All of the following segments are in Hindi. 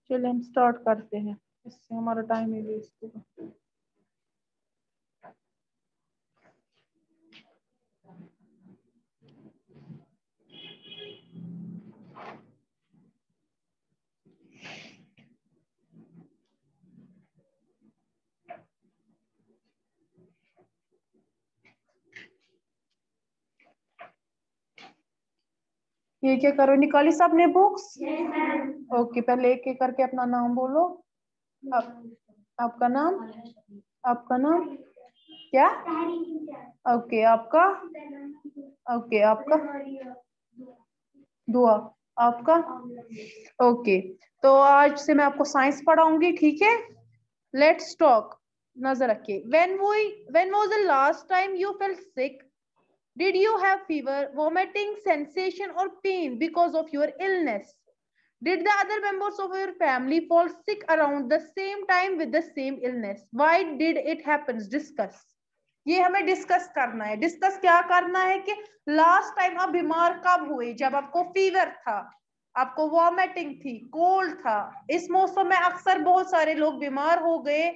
चलिए हम स्टार्ट करते हैं, इससे हमारा टाइम ही वेस्ट होगा। ये क्या करो, निकाली सबने बुक्स? ओके, पहले एक एक करके अपना नाम बोलो। आपका नाम? आपका नाम क्या? ओके, आपका? ओके, आपका? दुआ। आपका? ओके, तो आज से मैं आपको साइंस पढ़ाऊंगी, ठीक है? Let's talk. नजर रखिए। when was the last time you felt sick? Did you have fever, vomiting, sensation or pain because of your illness? Did the other members of your family fall sick around the same time with the same illness? Why did it happen? Discuss. ये हमें डिस्कस करना है। डिस्कस क्या करना है कि लास्ट टाइम आप बीमार कब हुए? जब आपको फीवर था, आपको वॉमिटिंग थी, कोल्ड था। इस मौसम में अक्सर बहुत सारे लोग बीमार हो गए।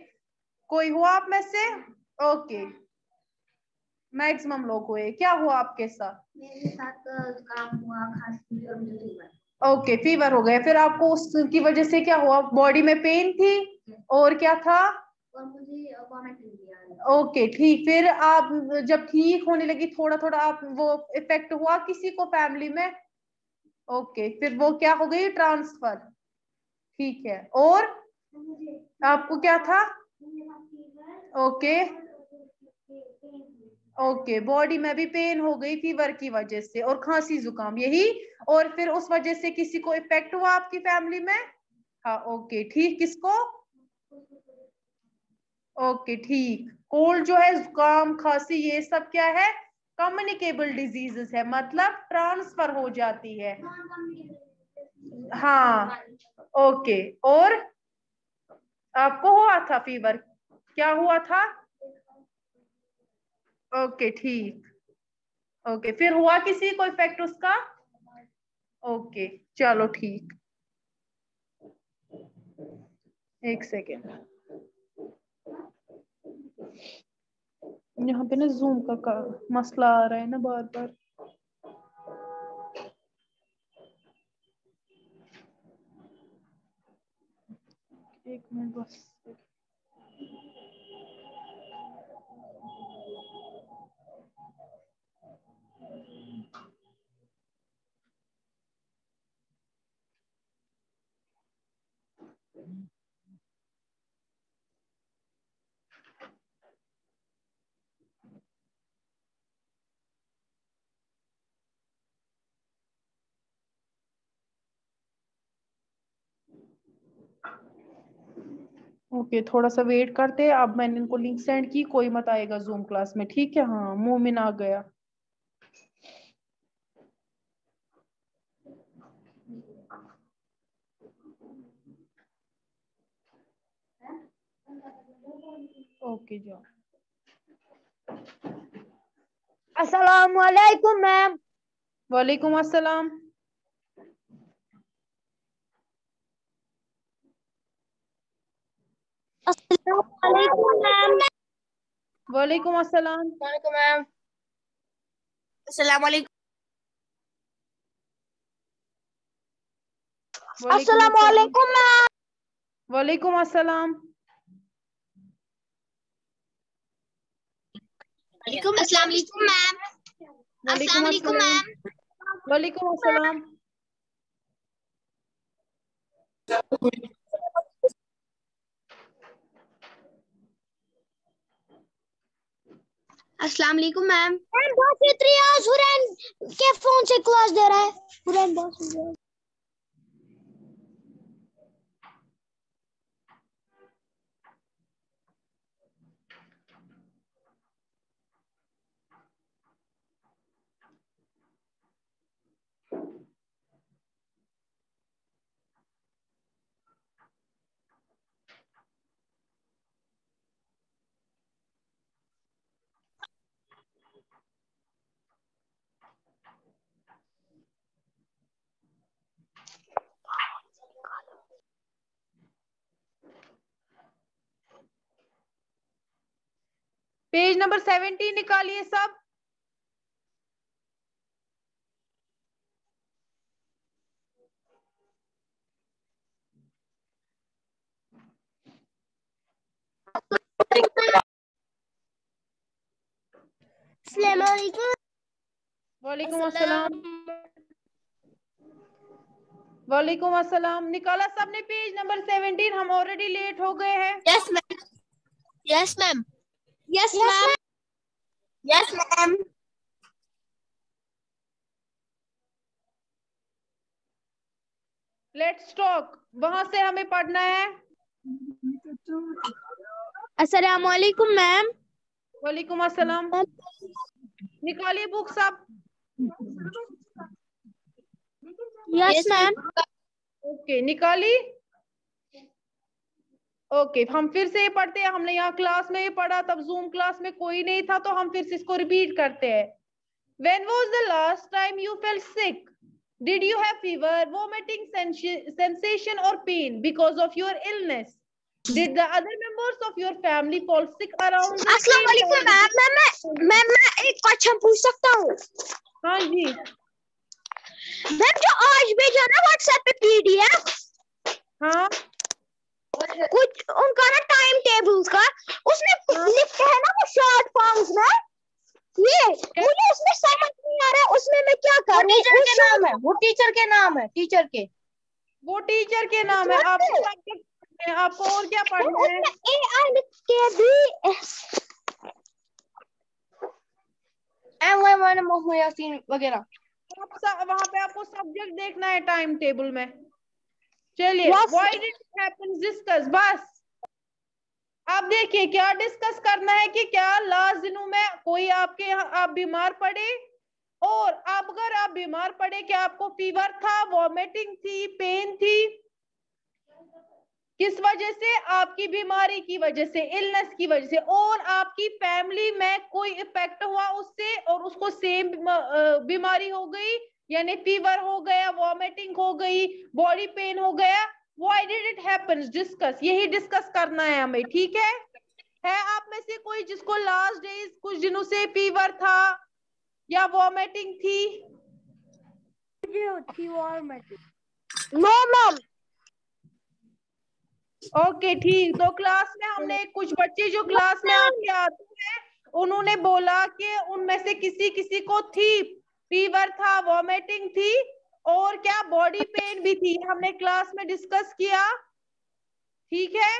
कोई हुआ आप में से? ओके, मैक्सिमम लोग हुए। क्या हुआ आपके साथ? मेरे साथ काम हुआ, खांसी और मुझे फीवर। ओके, फीवर हो गया। फिर आपको उसकी वजह से क्या हुआ? बॉडी में पेन थी और क्या था? और मुझे वॉमिटिंग भी आ रही। ओके, ठीक। फिर आप जब ठीक होने लगी थोड़ा थोड़ा, आप वो इफेक्ट हुआ किसी को फैमिली में? ओके, फिर वो क्या हो गई? ट्रांसफर। ठीक है, और आपको क्या था? ओके ओके, बॉडी में भी पेन हो गई फीवर की वजह से, और खांसी जुकाम, यही। और फिर उस वजह से किसी को इफेक्ट हुआ आपकी फैमिली में? हाँ, ओके, ठीक। किसको? ओके, ठीक। कोल्ड जो है, जुकाम, खांसी, ये सब क्या है? कम्युनिकेबल डिजीजेस है, मतलब ट्रांसफर हो जाती है। हाँ, ओके। और आपको हुआ था फीवर? क्या हुआ था? ओके, ठीक। ओके, फिर हुआ किसी को इफेक्ट उसका? ओके, चलो ठीक। एक सेकेंड, यहाँ पे ना जूम का मसला आ रहा है ना बार बार। एक मिनट बस। ओके, थोड़ा सा वेट करते हैं। अब मैंने इनको लिंक सेंड की, कोई मत आएगा जूम क्लास में, ठीक है? हाँ, मोमिन आ गया। ओके, जाओ। अस्सलामुअलैकुम मैम। वालेकुम अस्सलाम। अस्सलामुअलैकुम मैम। वालेकुम अस्सलाम। वालेकुम मैम। अस्सलामुअलैकुम। वालेकुम अस्सलाम। अस्सलामुअलैकुम मैम। वालेकुम अस्सलाम। अस्सलाम वालेकुम मैम। अस्सलाम वालेकुम वालेकुम अस्सलाम। मैम। वालेकुम अस्सलाम। अस्सलाम वालेकुम मैम। मैम बस इतनी आज हुरैन के फोन से क्लास दे रहा है। हुरैन बस। पेज नंबर 17 निकालिए सब। वालेकुम अस्सलाम। वालेकुम अस्सलाम। निकाला सबने पेज नंबर 17? हम ऑलरेडी लेट हो गए हैं। Yes ma'am. Yes ma'am. Yes ma'am. Yes ma'am. Let's talk. वहां से हमें पढ़ना है। अस्सलाम वालेकुम मैम। वालेकुम अस्सलाम। निकालिए बुक सब। Yes ma'am. ओके, निकाली। ओके, हम फिर से ये पढ़ते हैं। हमने यहाँ क्लास में ये पढ़ा, तब जूम क्लास में कोई नहीं था, तो हम फिर से इसको रिपीट करते हैं। When was the last time you felt sick? Did you have fever, vomiting sensation or pain because of your illness? Did the other members of your family fall sick around the अस्सलाम same वालेकुम time? मैम मैं एक क्वेश्चन पूछ सकता हूँ? हाँ जी। मैम जो आज भेजा ना व्हाट्सएप पे पीडीएफ, हाँ कुछ उनका ना टाइम टेबल्स का, उसमें हाँ। लिखते हैं ना वो शॉर्ट फॉर्म्स में, ये मुझे उसमें समझ नहीं आ रहा है, उसमें मैं क्या करूं? टीचर के नाम है, वो टीचर के नाम है, टीचर के, वो टीचर के नाम है। आपको सब्जेक्ट पढ़ना है, आपको और क्या पढ़ना है? उसमें एआई लिख के भी एम मोहम्मद यासीन वगैरह। वहां पे आपको सब्जेक्ट देखना है टाइम टेबल में। चलिए, Yes. Why did it happen discuss. बस अब देखिए क्या डिस्कस करना है कि क्या लास्ट दिनों में कोई आपके यहाँ आप बीमार पड़े, और अगर आप बीमार पड़े, क्या आपको फीवर था, वॉमिटिंग थी, पेन थी, किस वजह से? आपकी बीमारी की वजह से, इलनेस की वजह से, और आपकी फैमिली में कोई इफेक्ट हुआ उससे और उसको सेम बीमारी हो गई, यानी फीवर हो गया, वॉमिटिंग हो गई, बॉडी पेन हो गया। Why did it happen discuss, यही डिस्कस करना है हमें, ठीक है? आप में से कोई जिसको लास्ट डेज कुछ दिनों से फीवर था या वॉमिटिंग थी? No ma'am. ओके ठीक। तो क्लास में हमने कुछ बच्चे जो क्लास में आपके आते हैं, उन्होंने बोला कि उनमें से किसी किसी को थी, फीवर था, वॉमिटिंग थी, और क्या बॉडी पेन भी थी। हमने क्लास में डिस्कस किया, ठीक है?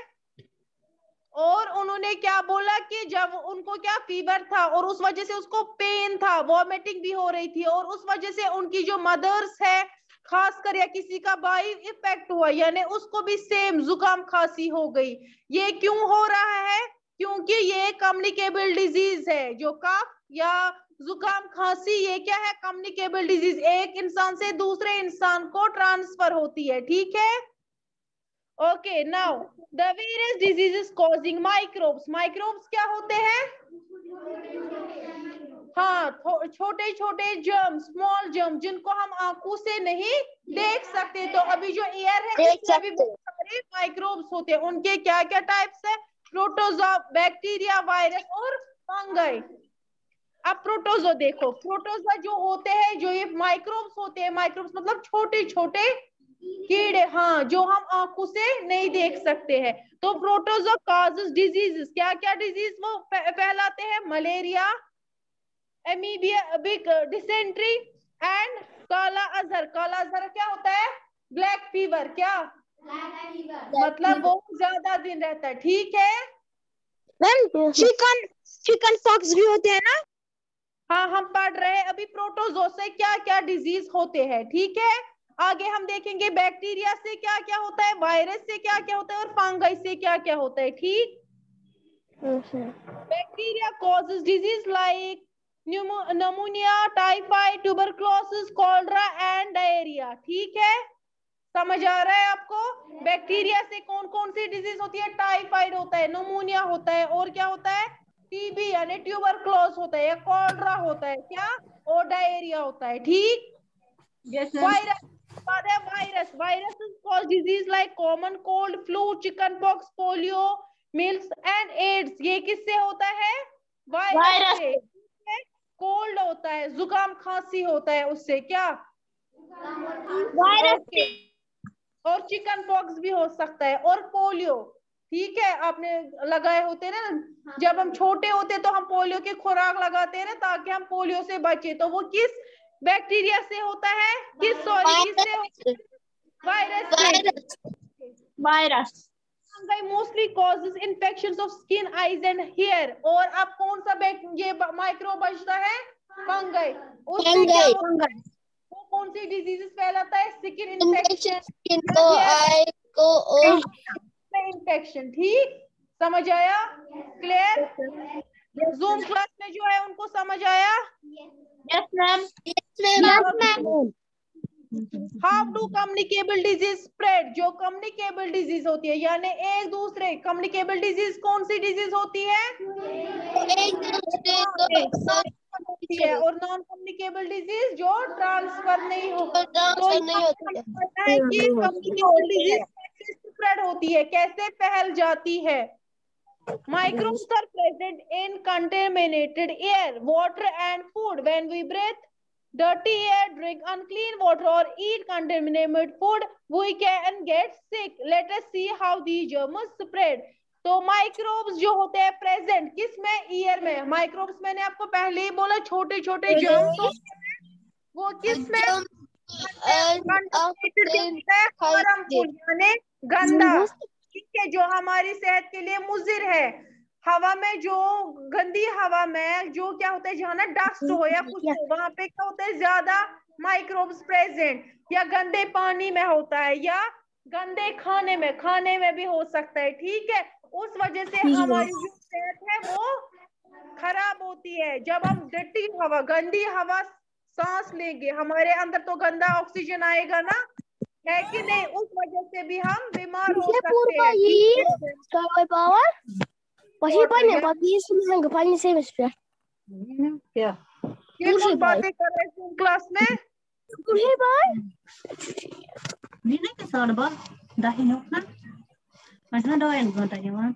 और उन्होंने क्या बोला कि जब उनको क्या फीवर था और उस वजह से उसको पेन था, वॉमिटिंग भी हो रही थी, और उस वजह से उनकी जो मदर्स है खासकर, या किसी का भाई इफेक्ट हुआ, यानी उसको भी सेम जुकाम खांसी हो गई। ये क्यों हो रहा है? क्योंकि ये कम्युनिकेबल डिजीज है। जो कफ या जुकाम खांसी, ये क्या है? कम्युनिकेबल डिजीज, एक इंसान से दूसरे इंसान को ट्रांसफर होती है, ठीक है? Okay, now the various diseases causing microbes. Microbes क्या होते हैं? हाँ, छोटे छोटे जर्म, स्मॉल जर्म, जिनको हम आंखों से नहीं देख सकते। तो अभी जो एयर है, इसमें भी बहुत सारे माइक्रोब्स होते हैं। उनके क्या क्या टाइप्स है? प्रोटोजोआ, बैक्टीरिया, वायरस और फंगाई। अब प्रोटोजो देखो, प्रोटोजोआ जो होते हैं, जो ये माइक्रोब्स होते हैं, माइक्रोब्स मतलब छोटे छोटे कीड़े, हाँ, जो हम आंखों से नहीं देख सकते हैं। तो प्रोटोजोआ कॉजेस डिजीजेस, क्या क्या डिजीज वो फैलाते हैं? मलेरिया, एमीबिया, डिसेंट्री एंड काला अजहर। काला अजहर क्या होता है? Black fever. क्या मतलब? वो ज्यादा दिन रहता है, ठीक है? मैम चिकन पॉक्स भी होते हैं ना? हाँ, हम पढ़ रहे हैं अभी प्रोटोजोआ से क्या क्या डिजीज होते हैं, ठीक है? आगे हम देखेंगे बैक्टीरिया से क्या क्या होता है, वायरस से क्या क्या होता है, और फंगाई से क्या क्या होता है, ठीक? Bacteria causes disease like pneumonia, typhoid, tuberculosis, cholera and diarrhoea, ठीक है? समझ आ रहा है आपको? बैक्टीरिया से कौन कौन सी डिजीज होती है? टाइफाइड होता है, न्यूमोनिया होता है, और क्या होता है? टीबी यानी ट्यूबरक्लोस होता है, या कॉलरा होता है, क्या? और डायरिया होता है, ठीक? Virus, virus, virus cause disease like common cold, flu, chicken pox, polio, measles and AIDS. ये किससे होता है? वायरस से। कोल्ड होता है, जुकाम खांसी होता है उससे, क्या वायरस ओके। और चिकन पॉक्स भी हो सकता है, और पोलियो। ठीक है, आपने लगाए होते हैं ना, जब हम छोटे होते तो हम पोलियो की खुराक लगाते हैं ना, ताकि हम पोलियो से बचे। तो वो किस बैक्टीरिया से होता है, किससे होता है? वायरस से। Virus fungi mostly causes infections of skin, eyes and hair. और अब कौन सा ये माइक्रो बचता है? फंगाई। उससे क्या होता है, वो कौन सी डिजीजेस फैलाता है? स्किन इन्फेक्शन, आई को इन्फेक्शन। ठीक, समझ आया? क्लियर? जूम क्लास में जो है उनको समझ आया? Yes ma'am. How do communicable disease spread? जो कम्युनिकेबल डिजीज होती है, यानी एक दूसरे, कम्युनिकेबल डिजीज कौन सी डिजीज होती है? एक दूसरे को होती है। और नॉन कम्युनिकेबल डिजीज जो ट्रांसफर नहीं हो। तो ट्रांसफर नहीं होती है। पता है कि कम्युनिकेबल डिजीज कैसे स्प्रेड होती है, कैसे फैल जाती है। Microbes are present in contaminated air, water and food. When we breathe dirty air, drink unclean water or eat contaminated food, we can get sick. Let us see how these germs spread. तो माइक्रोब्स जो होते हैं प्रेजेंट किस में? ईयर में। माइक्रोब्स मैंने आपको पहले ही बोला, छोटे छोटे जर्म्स होते हैं। वो किस में? कंटेमिनेटेड जो होता है, हार्मफुल यानी गंदा। ठीक है, जो हमारी सेहत के लिए मुजिर है। हवा में जो गंदी हवा में जो क्या होता है, जहाँ ना डस्ट हो या कुछ हो, वहां पे क्या होता है? ज्यादा माइक्रोब्स प्रेजेंट। या गंदे पानी में होता है, या गंदे खाने में भी हो सकता है। ठीक है, उस वजह से हमारी जो सेहत है वो खराब होती है। जब हम डर्टी हवा, गंदी हवा सांस लेंगे, हमारे अंदर तो गंदा ऑक्सीजन आएगा ना, है कि नहीं? उस वजह से भी हम बीमार हो सकते हैं। क्या ये कौन बातें कर रहे थे क्लास में? Ini ke sana ba? Dah hinok na. Macam doain kau tanya orang.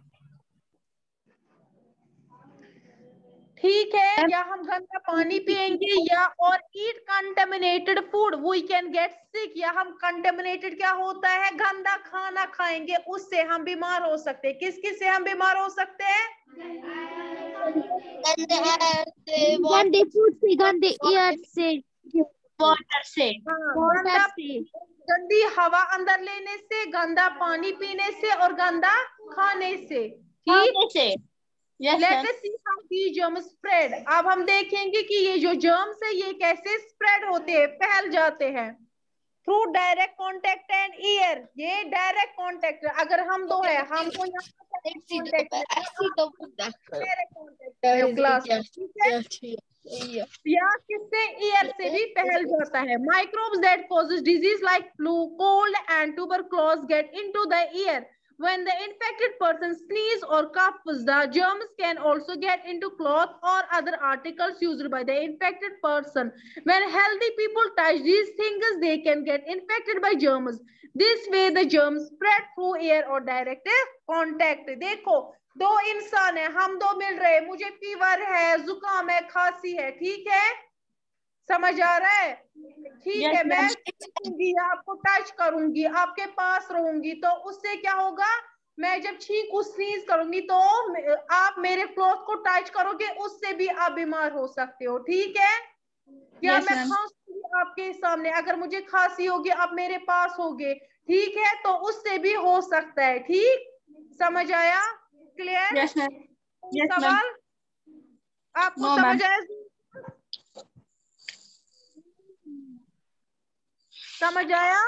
ठीक है, या हम गंदा पानी पिएंगे या और eat contaminated food, we can get sick. या हम कंटेमिनेटेड क्या होता है? गंदा खाना खाएंगे, उससे हम बीमार हो सकते हैं। किस किस से हम बीमार हो सकते हैं? गंदे फूड से, गंदे एयर से, वाटर से, गंदा, गंदी हवा अंदर लेने से, गंदा पानी पीने से, और गंदा खाने से। ठीक, let us see how the germs spread. अब हम देखेंगे कि ये जो जर्म्स है ये कैसे स्प्रेड होते हैं, फैल जाते हैं। Through direct contact and year. ये डायरेक्ट कांटेक्ट, अगर हम दो है, हम तो यहाँ क्लास, ठीक है, या किससे? ईयर से भी फैल जाता है। Microbes that causes disease like flu, cold and tuberculosis get into the air. When the infected person sneezes or coughs, the germs can also get into cloth or other articles used by the infected person. When healthy people touch these things, they can get infected by germs. This way, the germs spread through air or direct contact. देखो, दो इंसान है, हम दो मिल रहे, मुझे फीवर है, जुकाम है, खांसी है, ठीक है, समझ आ रहा है? ठीक है, मैं आपको टच करूंगी, आपके पास रहूंगी, तो उससे क्या होगा? मैं जब छींकू, स्नीज करूंगी, तो आप मेरे क्लॉथ को टच करोगे, उससे भी आप बीमार हो सकते हो। ठीक है, या मैं खांसूंगी आपके सामने, अगर मुझे खांसी होगी, आप मेरे पास होगे, ठीक है, तो उससे भी हो सकता है। ठीक, समझ आया? क्लियर? सवाल आपको समझ आया? समझ आया?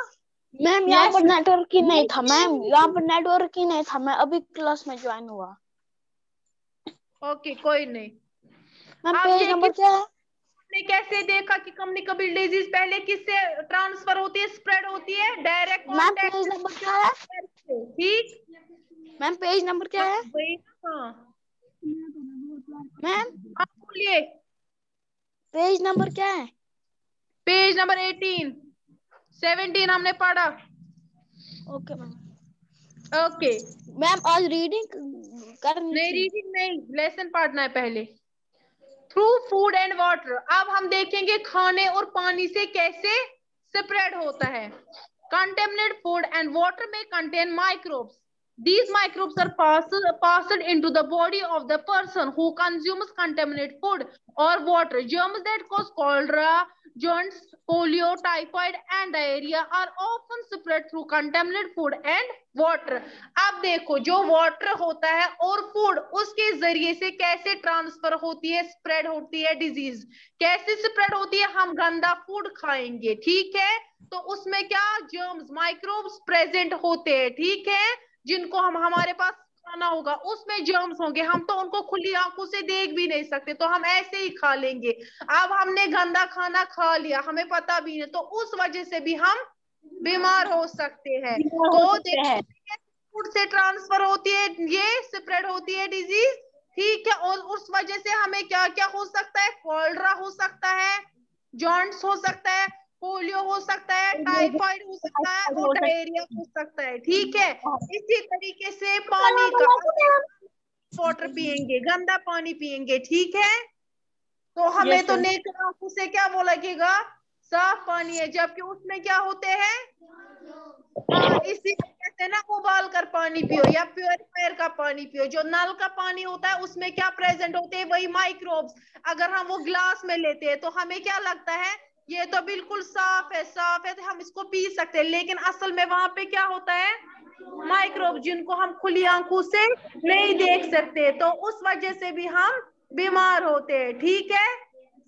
मैम यहाँ पर नेटवर्क ही नहीं था, मैम यहाँ पर नेटवर्क ही नहीं था, मैं अभी क्लास में ज्वाइन हुआ। ओके, कोई नहीं। मैम पेज नंबर क्या है? आपने कैसे देखा कि कम्युनिकेबल डिजीज पहले किससे ट्रांसफर होती है, स्प्रेड होती है? Direct contact. पेज नंबर क्या है? ठीक, मैम पेज नंबर क्या है? हाँ मैम आप बोलिए, पेज नंबर क्या है? पेज नंबर 18, 17 हमने पढ़ा। Okay ma'am. ओके मैम आज रीडिंग कर नहीं, रीडिंग नहीं, लेसन पढ़ना है पहले। Through food and water. अब हम देखेंगे खाने और पानी से कैसे स्प्रेड होता है। कंटेमिनेटेड फूड एंड वाटर में contain microbes. These microbes are passed into the body of the person who consumes contaminated food or water. Germs that cause cholera, jaundice, polio, typhoid, and diarrhea are often spread through contaminated food and water. अब देखो जो वाटर होता है और फूड, उसके जरिए से कैसे ट्रांसफर होती है, स्प्रेड होती है डिजीज। कैसे स्प्रेड होती है? हम गंदा फूड खाएंगे, ठीक है, तो उसमें क्या जर्म्स, माइक्रोब्स प्रेजेंट होते हैं, ठीक है, जिनको हम हमारे पास खाना होगा उसमें जर्म्स होंगे, हम तो उनको खुली आंखों से देख भी नहीं सकते, तो हम ऐसे ही खा लेंगे। अब हमने गंदा खाना खा लिया, हमें पता भी नहीं, तो उस वजह से भी हम बीमार हो सकते हैं। तो देखिए फूड से ट्रांसफर होती है, ये स्प्रेड होती है डिजीज, ठीक है, और उस वजह से हमें क्या क्या हो सकता है? कॉलरा हो सकता है, जॉन्डिस हो सकता है, पोलियो हो सकता है, टाइफाइड हो सकता है और डायरिया हो सकता है, ठीक है। इसी तरीके से पानी का, वाटर पिएंगे, गंदा पानी पिएंगे, ठीक है, तो हमें तो नेचर आंखों से क्या वो लगेगा? साफ पानी है, जबकि उसमें क्या होते हैं? हाँ, इसी कहते हैं ना, उबाल कर पानी पियो या प्योरीफायर का पानी पियो। जो नल का पानी होता है उसमें क्या प्रेजेंट होते हैं? वही माइक्रोब्स। अगर हम वो ग्लास में लेते हैं तो हमें क्या लगता है? ये तो बिल्कुल साफ है, साफ है, तो हम इसको पी सकते हैं, लेकिन असल में वहां पे क्या होता है? माइक्रोब, जिनको हम खुली आंखों से नहीं देख सकते, तो उस वजह से भी हम बीमार होते हैं, ठीक है,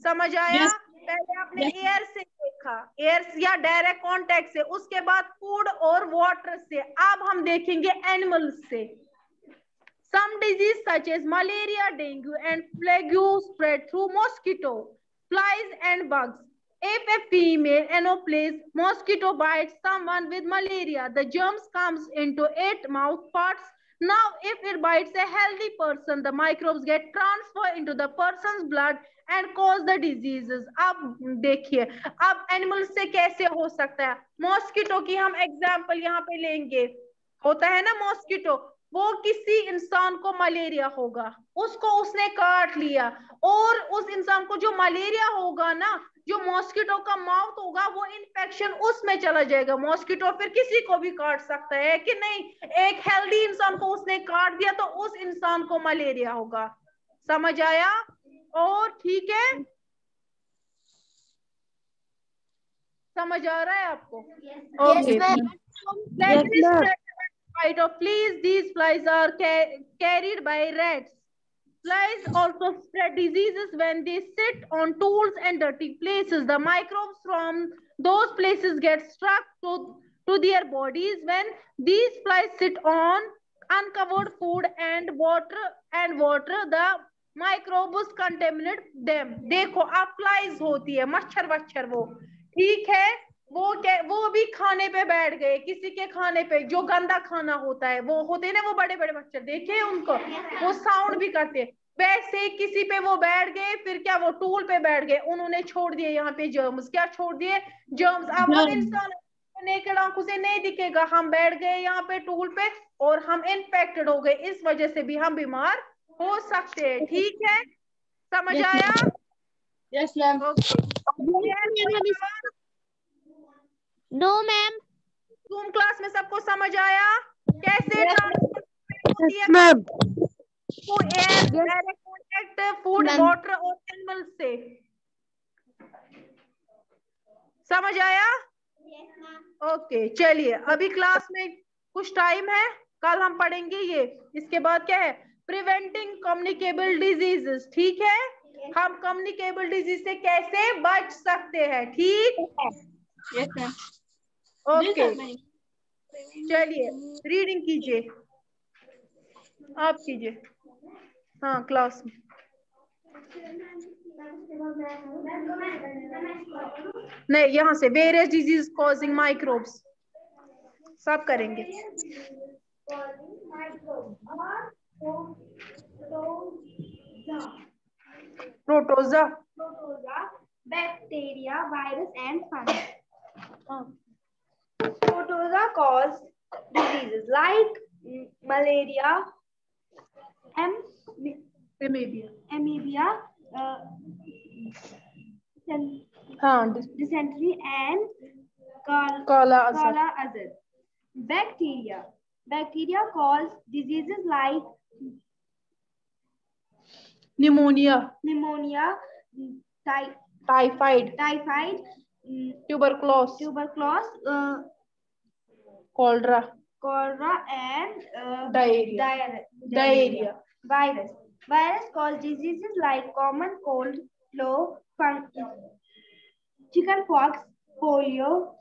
समझ आया? पहले आपने एयर से देखा, एयर या डायरेक्ट कांटेक्ट से, उसके बाद फूड और वाटर से, अब हम देखेंगे एनिमल्स से। Some disease such as malaria, dengue and plague spread through mosquito, flies and bugs. If a female Anopheles mosquito bites someone with malaria, the germs comes into its mouth parts. Now, if it bites a healthy person, the microbes get transferred into the person's blood and cause the diseases. अब देखिए, अब एनिमल्स से कैसे हो सकता है? मॉस्किटो की हम एग्जाम्पल यहाँ पे लेंगे, होता है ना मॉस्किटो, वो किसी इंसान को मलेरिया होगा, उसको उसने काट लिया, और उस इंसान को जो मलेरिया होगा ना, जो मॉस्किटो का माउथ होगा, वो इन्फेक्शन उसमें चला जाएगा। मॉस्किटो फिर किसी को भी काट सकता है कि नहीं? एक हेल्दी इंसान को उसने काट दिया तो उस इंसान को मलेरिया होगा। समझ आया? और ठीक है, समझ आ रहा है आपको? Okay, bite of fleas. These flies are carried by rats. Flies also spread diseases when they sit on tools and dirty places. The microbes from those places get stuck to their bodies. When these flies sit on uncovered food and water, the microbes contaminate them. देखो, अब फ्लाइज होती है, मच्छर वच्छर, वो ठीक है, वो भी खाने पे बैठ गए, किसी के खाने पे, जो गंदा खाना होता है, वो होते हैं ना वो बड़े बड़े मच्छर, देखे उनको, वो साउंड भी करते हैं, वैसे किसी पे वो बैठ गए, फिर क्या वो टूल पे बैठ गए, उन्होंने छोड़ दिए यहाँ पे जर्म्स। क्या छोड़ दिए? जर्म्स। अब हम इंसान नेकेड आंखों से नहीं दिखेगा, हम बैठ गए यहाँ पे टूल पे और हम इन्फेक्टेड हो गए, इस वजह से भी हम बीमार हो सकते हैं, ठीक है, समझ आया? Yes ma'am. No ma'am. Zoom class में सबको समझ आया कैसे होती है? मैम। तो air, direct contact, food, water और एनिमल से, समझ आया? ओके, चलिए, अभी क्लास में कुछ टाइम है, कल हम पढ़ेंगे ये। इसके बाद क्या है? प्रिवेंटिंग कम्युनिकेबल डिजीजेस, ठीक है, हम कम्युनिकेबल डिजीज से कैसे बच सकते हैं, ठीक? Yes ma'am. ओके, चलिए रीडिंग कीजिए, आप कीजिए, हाँ क्लास में। नहीं, यहाँ से वेरियस डिजीज कॉजिंग माइक्रोब्स सब करेंगे। Protozoa, bacteria, virus and fungus. Protozoa cause diseases like malaria, amebia, uh, हाँ dysentery and काला असर kala azar. Bacteria. Bacteria cause diseases like pneumonia pneumonia, typhoid typhoid, tuberculosis cholera cholera, and diarrhea Virus. Virus cause diseases like common cold, flu, chickenpox, polio,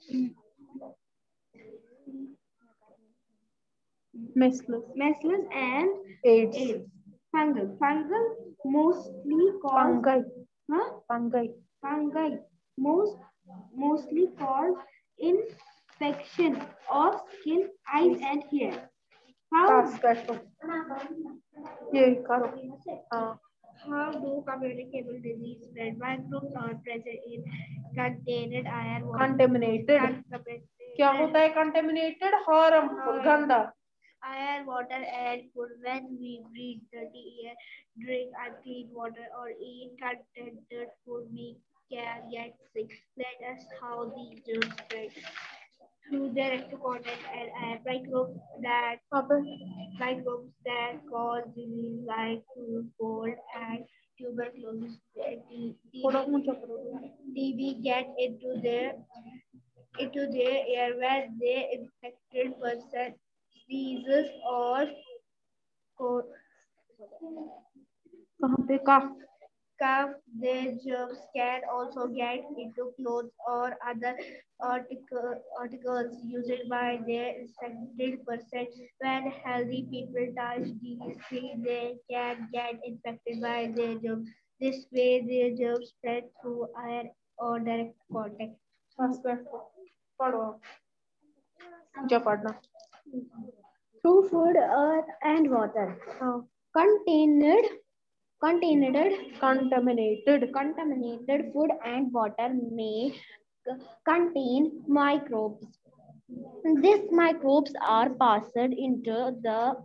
measles, and AIDS. Fungal mostly cause fungi mostly cause infection of skin, eyes, and hair. How do communicable disease spread? Microbes are present in contaminated air, water. Contaminated क्या होता है contaminated harmful गंदा Air, water, and food. When we breathe dirty air, drink unclean water, or eat contaminated food, we can get sick. Let us how these germs spread through direct contact and air. Microbes that cause disease like flu, cold, and tuberculosis. TB get into their air when they infected person sneezes or कहाँ पे cough cough. Their germs can also get into clothes or other articles used by their infected person. When healthy people touch these things, they can get infected by their germs. This way, their germs spread through air or direct contact. पढ़ो जो पढ़ना Through food, earth, and water. Contaminated food and water may contain microbes. These microbes are passed into the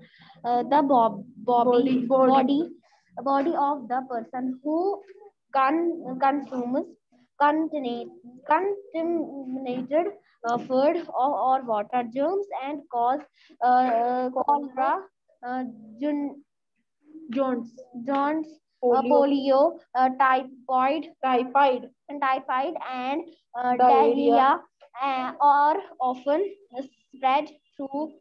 body of the person who consumes contaminated food or water. Germs and cause cholera, jaundice, polio, typhoid, and diarrhea are often spread through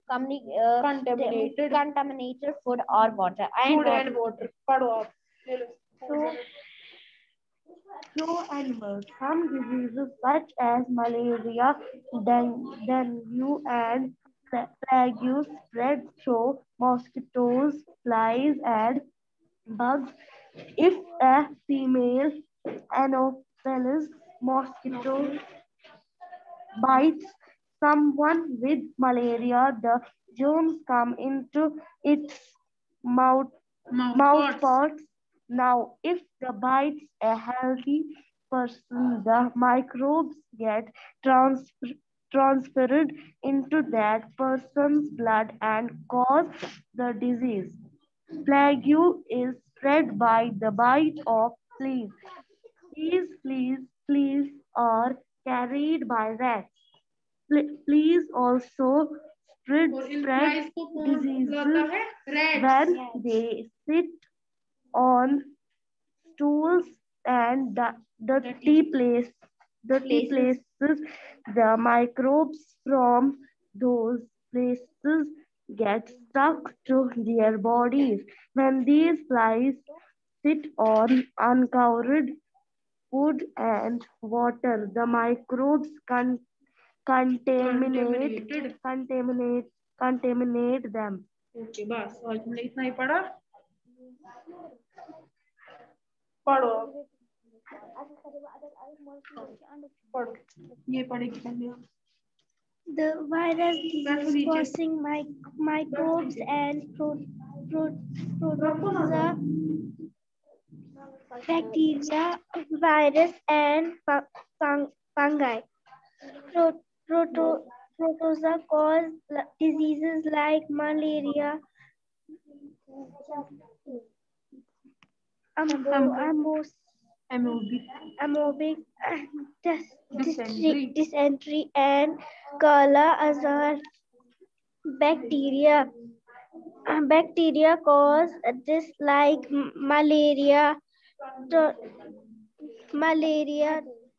contaminated food or water. food and water पढ़ो आप Through animals, some diseases such as malaria, dengue, and plague spread through mosquitoes, flies, and bugs. If a female Anopheles mosquito bites someone with malaria, the germs come into its mouth parts. Now, if the bites a healthy person, the microbes get transferred into that person's blood and cause the disease. Plague is spread by the bite of fleas. Fleas are carried by rats. Fleas also spread diseases when they sit on stools and dirty places. The microbes from those places get stuck to their bodies. When these flies sit on uncovered food and water, the microbes contaminate them. Okay बस आज हमने इतना ही पढ़ा पढ़ो पढ़ो ये पढ़ेगी पहले The virus is causing microbes and protozoa, bacteria, virus, and fungi. Protozoa cause diseases like malaria, amoebic dysentery, and Kala Azar bacteria. Bacteria cause this like malaria,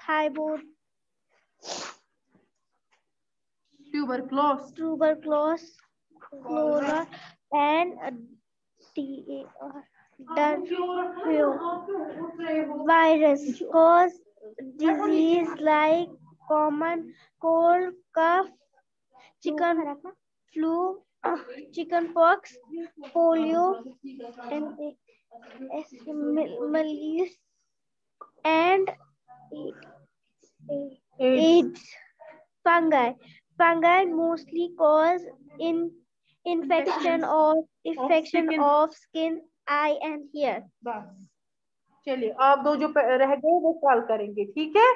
typhoid, tuberculosis, cholera, and virus cause disease like common cold, cough, chicken flu, chicken pox, polio, and malaise, and AIDS. Fungi mostly cause infection of skin, eye, and hair. बस चलिए, आप दो जो रह गए वो कॉल करेंगे, ठीक है।